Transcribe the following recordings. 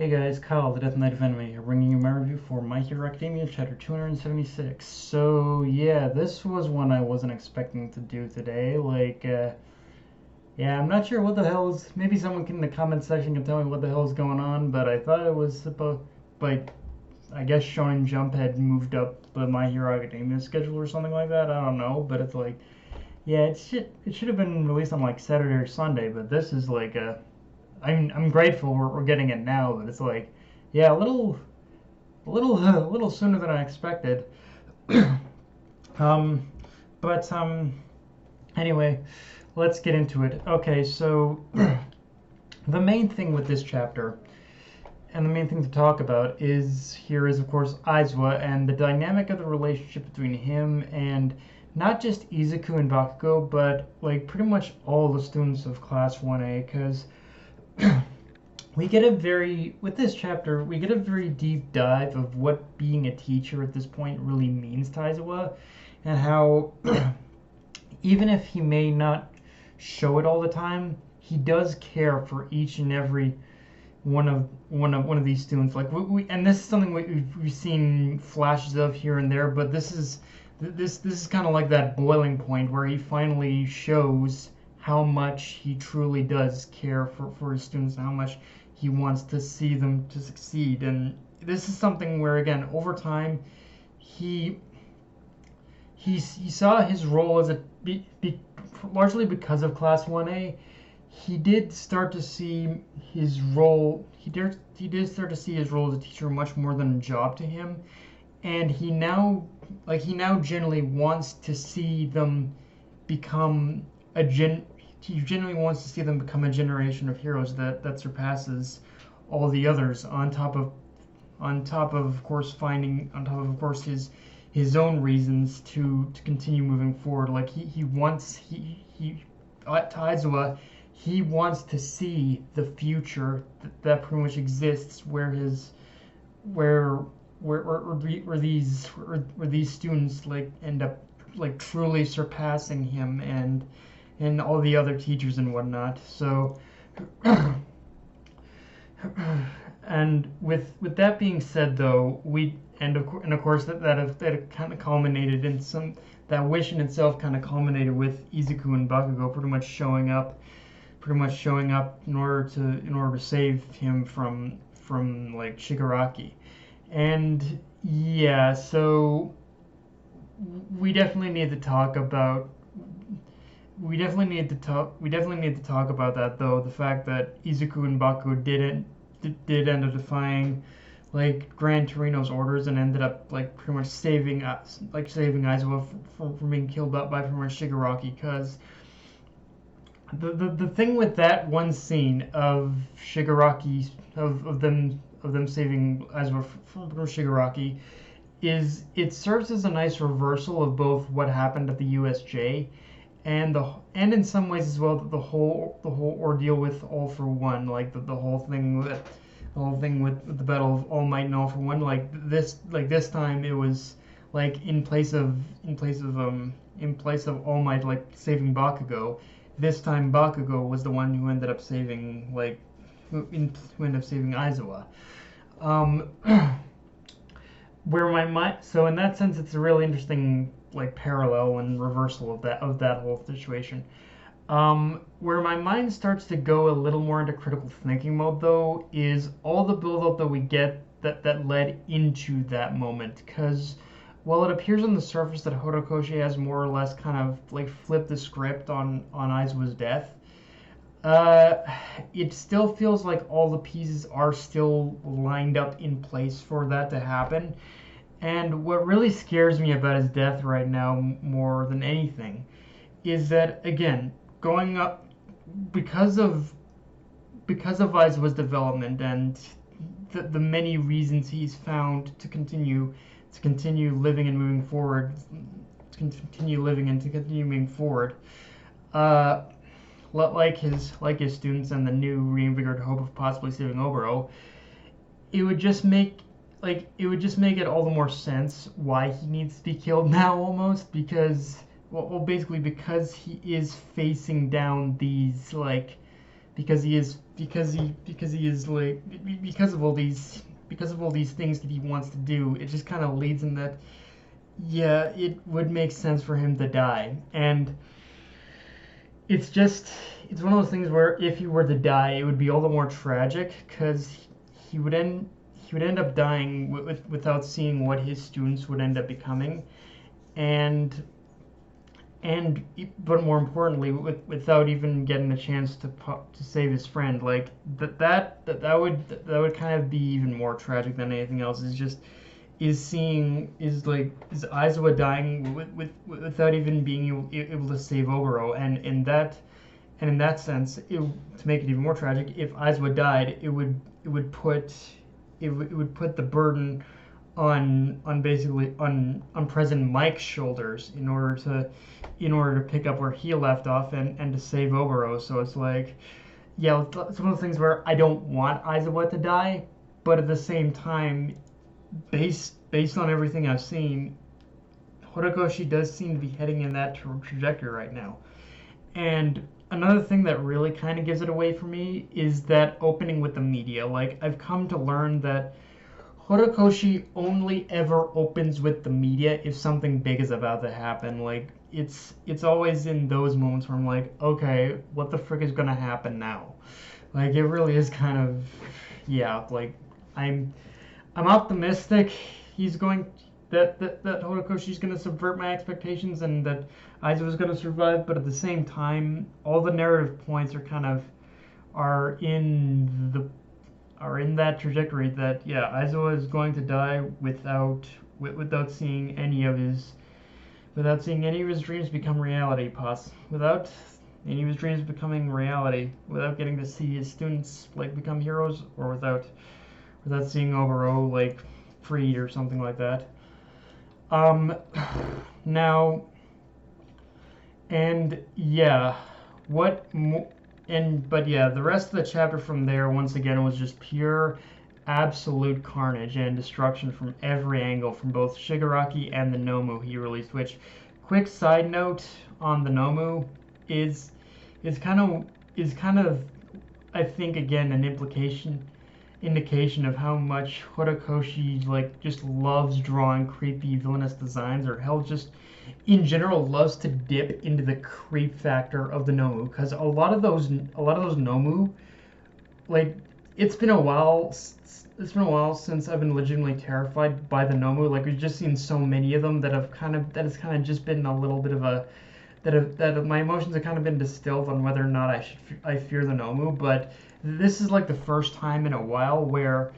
Hey guys, Kyle, the Death Knight of Anime here, bringing you my review for My Hero Academia Chapter 276. So yeah, this was one I wasn't expecting to do today. Yeah, I'm not sure what the hell is. Maybe someone in the comment section can tell me what the hell is going on, but I thought it was supposed, like, I guess Shonen Jump had moved up the My Hero Academia schedule or something like that. I don't know, but it's like, yeah, it should have been released on like Saturday or Sunday, but this is like a. I'm grateful we're getting it now, but it's like, yeah, a little sooner than I expected. um, but anyway, let's get into it. Okay, so the main thing with this chapter, and the main thing to talk about is of course Aizawa and the dynamic of the relationship between him and not just Izuku and Bakugo, but like pretty much all the students of Class 1A, because with this chapter, we get a very deep dive of what being a teacher at this point really means to Aizawa, and how even if he may not show it all the time, he does care for each and every one of these students. Like and this is something we've seen flashes of here and there, but this is kind of like that boiling point where he finally shows how much he truly does care for his students and how much he wants to see them to succeed. And this is something where, again, over time, he saw his role as largely because of Class 1A. He did start to see his role. He did start to see his role as a teacher much more than a job to him, and he now generally wants to see them become he genuinely wants to see them become a generation of heroes that surpasses all the others. On top of course his own reasons to continue moving forward. Like he wants Aizawa, he wants to see the future that pretty much exists where these students like end up like truly surpassing him and all the other teachers and whatnot. So, and with that being said, though, of course that kind of culminated in that wish in itself kind of culminated with Izuku and Bakugo pretty much showing up in order to save him from like Shigaraki. And yeah, so we definitely need to talk about we definitely need to talk about that, though, the fact that Izuku and Bakugo did end up defying like Gran Torino's orders and ended up like pretty much saving Aizawa from being killed by pretty much Shigaraki. Because the thing with that one scene of Shigaraki of them saving Aizawa from Shigaraki is it serves as a nice reversal of both what happened at the USJ and in some ways as well the whole ordeal with All for One, like the whole thing with the Battle of All Might and All for One. Like this time it was like in place of All Might like saving Bakugo. This time Bakugo was the one who ended up saving Aizawa. Where my mind, so in that sense, it's a really interesting like parallel and reversal of that whole situation. Where my mind starts to go a little more into critical thinking mode, though, is all the build-up that we get that led into that moment. Because while it appears on the surface that Horikoshi has more or less kind of like flipped the script on Aizawa's death, it still feels like all the pieces are still lined up in place for that to happen. And what really scares me about his death right now more than anything is that, again, going up because of Aizawa's development and the many reasons he's found to continue living and moving forward, like his students and the new reinvigorated hope of possibly saving Oboro, it would just make it all the more sense why he needs to be killed now, almost, because basically because he is facing down these because of all these things that he wants to do. It just kind of leads in that, yeah, it would make sense for him to die. And it's one of those things where if he were to die, it would be all the more tragic because he would end he would end up dying without seeing what his students would end up becoming, and but more importantly, without even getting a chance to save his friend. Like that would kind of be even more tragic than anything else. Is Aizawa dying without even being able to save Oboro, and in that sense, to make it even more tragic, if Aizawa died, it would put the burden on basically on President Mike's shoulders in order to pick up where he left off and to save Oboro. So it's like, yeah, it's one of those things where I don't want Aizawa to die, but at the same time, based on everything I've seen, Horikoshi does seem to be heading in that trajectory right now. And another thing that really kind of gives it away for me is that opening with the media. Like, I've come to learn that Horikoshi only ever opens with the media if something big is about to happen. Like, it's always in those moments where I'm like, okay, what the frick is gonna happen now? Like, it really is kind of, yeah. Like, I'm optimistic that Horikoshi's going to subvert my expectations and that Aizawa's going to survive, but at the same time, all the narrative points are in that trajectory that, yeah, Aizawa is going to die without seeing any of his dreams become reality, without any of his dreams becoming reality, without getting to see his students like become heroes, or without seeing Oboro like freed or something like that. Now, and yeah, but yeah, the rest of the chapter from there, once again, was just pure, absolute carnage and destruction from every angle, from both Shigaraki and the Nomu he released. Which, quick side note on the Nomu, is kind of I think again an indication of how much Horikoshi like just loves drawing creepy villainous designs, or hell, just in general loves to dip into the creep factor of the Nomu, because a lot of those Nomu, like, it's been a while since I've been legitimately terrified by the Nomu. Like, we've just seen so many of them that has kind of just been a little bit of a that my emotions have kind of been distilled on whether or not I fear the Nomu. But this is like the first time in a while where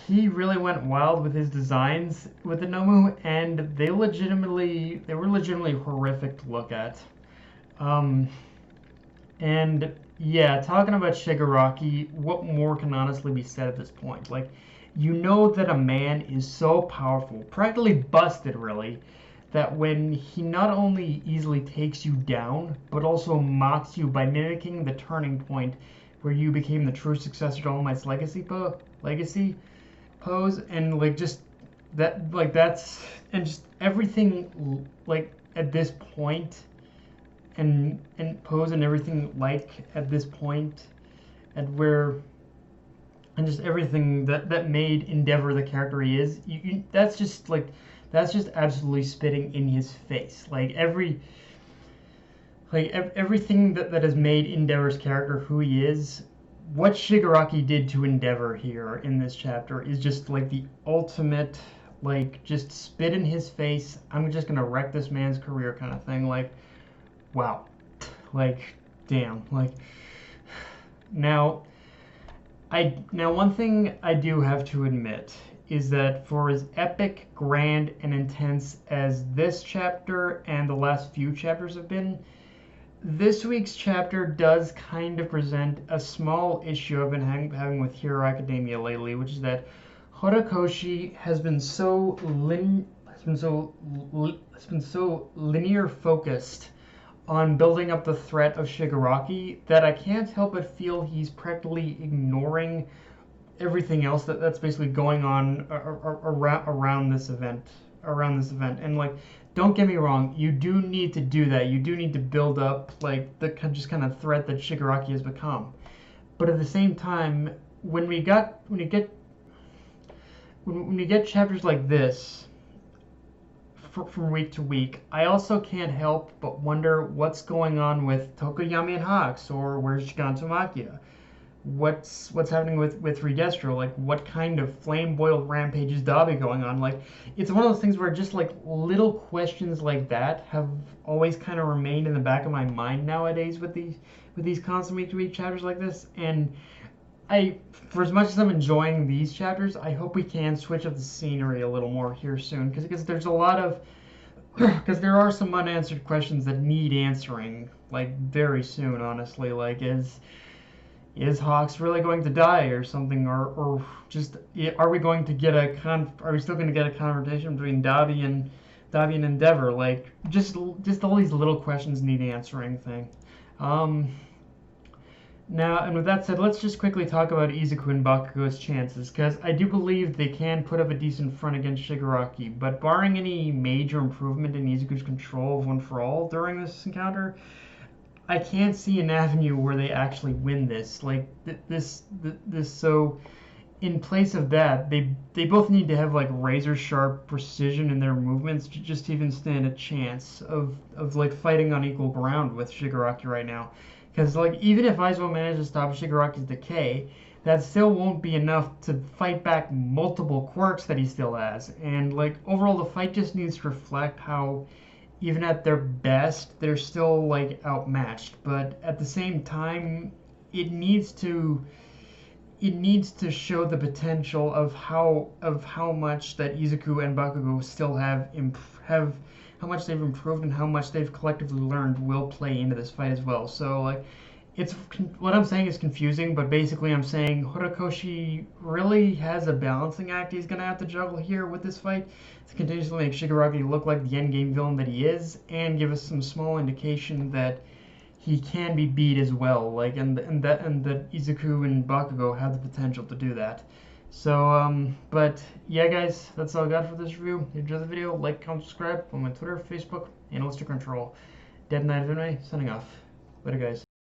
he really went wild with his designs with the Nomu, and they were legitimately horrific to look at. And yeah, talking about Shigaraki, what more can honestly be said at this point? Like, you know that a man is so powerful, practically busted really, that when he not only easily takes you down, but also mocks you by mimicking the turning point where you became the true successor to All Might's legacy pose, and like just that, like that's, and just everything like at this point, and pose and everything like at this point, and where, and just everything that made Endeavor the character he is, that's just absolutely spitting in his face. Like everything that has made Endeavor's character who he is, what Shigaraki did to Endeavor here in this chapter is just like the ultimate, like, just spit in his face, I'm just gonna wreck this man's career kind of thing. Like, wow. Like, damn. Like, now one thing I do have to admit is that for as epic, grand, and intense as this chapter and the last few chapters have been, this week's chapter does kind of present a small issue I've been having with Hero Academia lately, which is that Horikoshi has been so linear focused on building up the threat of Shigaraki that I can't help but feel he's practically ignoring everything else that's basically going on around this event. And like, don't get me wrong, you do need to do that. You do need to build up like the just kind of threat that Shigaraki has become. But at the same time, when we got when you get chapters like this from week to week, I also can't help but wonder what's going on with Tokoyami and Hawks, or where's Shiganto Makia? What's happening with Redestro? Like, what kind of flame boiled rampage is Dabi going on? Like, it's one of those things where just like little questions like that have always kind of remained in the back of my mind nowadays with these constant week to week chapters like this. And for as much as I'm enjoying these chapters, I hope we can switch up the scenery a little more here soon, because there's a lot of because there are some unanswered questions that need answering, like, very soon. Honestly, like, is Hawks really going to die or something, or just are we going to get are we still going to get a confrontation between Dabi and Endeavor? Like, just all these little questions need answering thing. Now, and with that said, let's just quickly talk about Izuku and Bakugo's chances, because I do believe they can put up a decent front against Shigaraki, but barring any major improvement in Izuku's control of One For All during this encounter, I can't see an avenue where they actually win this. Like, so in place of that, they both need to have like razor sharp precision in their movements to just even stand a chance of like fighting on equal ground with Shigaraki right now. Because, like, even if Aizawa manages to stop Shigaraki's decay, that still won't be enough to fight back multiple quirks that he still has. And, like, overall, the fight just needs to reflect how, even at their best, they're still, like, outmatched. But at the same time, it needs to show the potential of how much that Izuku and Bakugo still have how much they've improved and how much they've collectively learned will play into this fight as well. So, like, what I'm saying is confusing, but basically I'm saying Horikoshi really has a balancing act he's going to have to juggle here with this fight to continuously make Shigaraki look like the endgame villain that he is, and give us some small indication that he can be beat as well. Like, and that Izuku and Bakugo have the potential to do that. So, but yeah, guys, that's all I got for this review. If you enjoyed the video, like, comment, subscribe on my Twitter, Facebook, and Instagram Control. Dead Knight of Anime, signing off. Later, guys.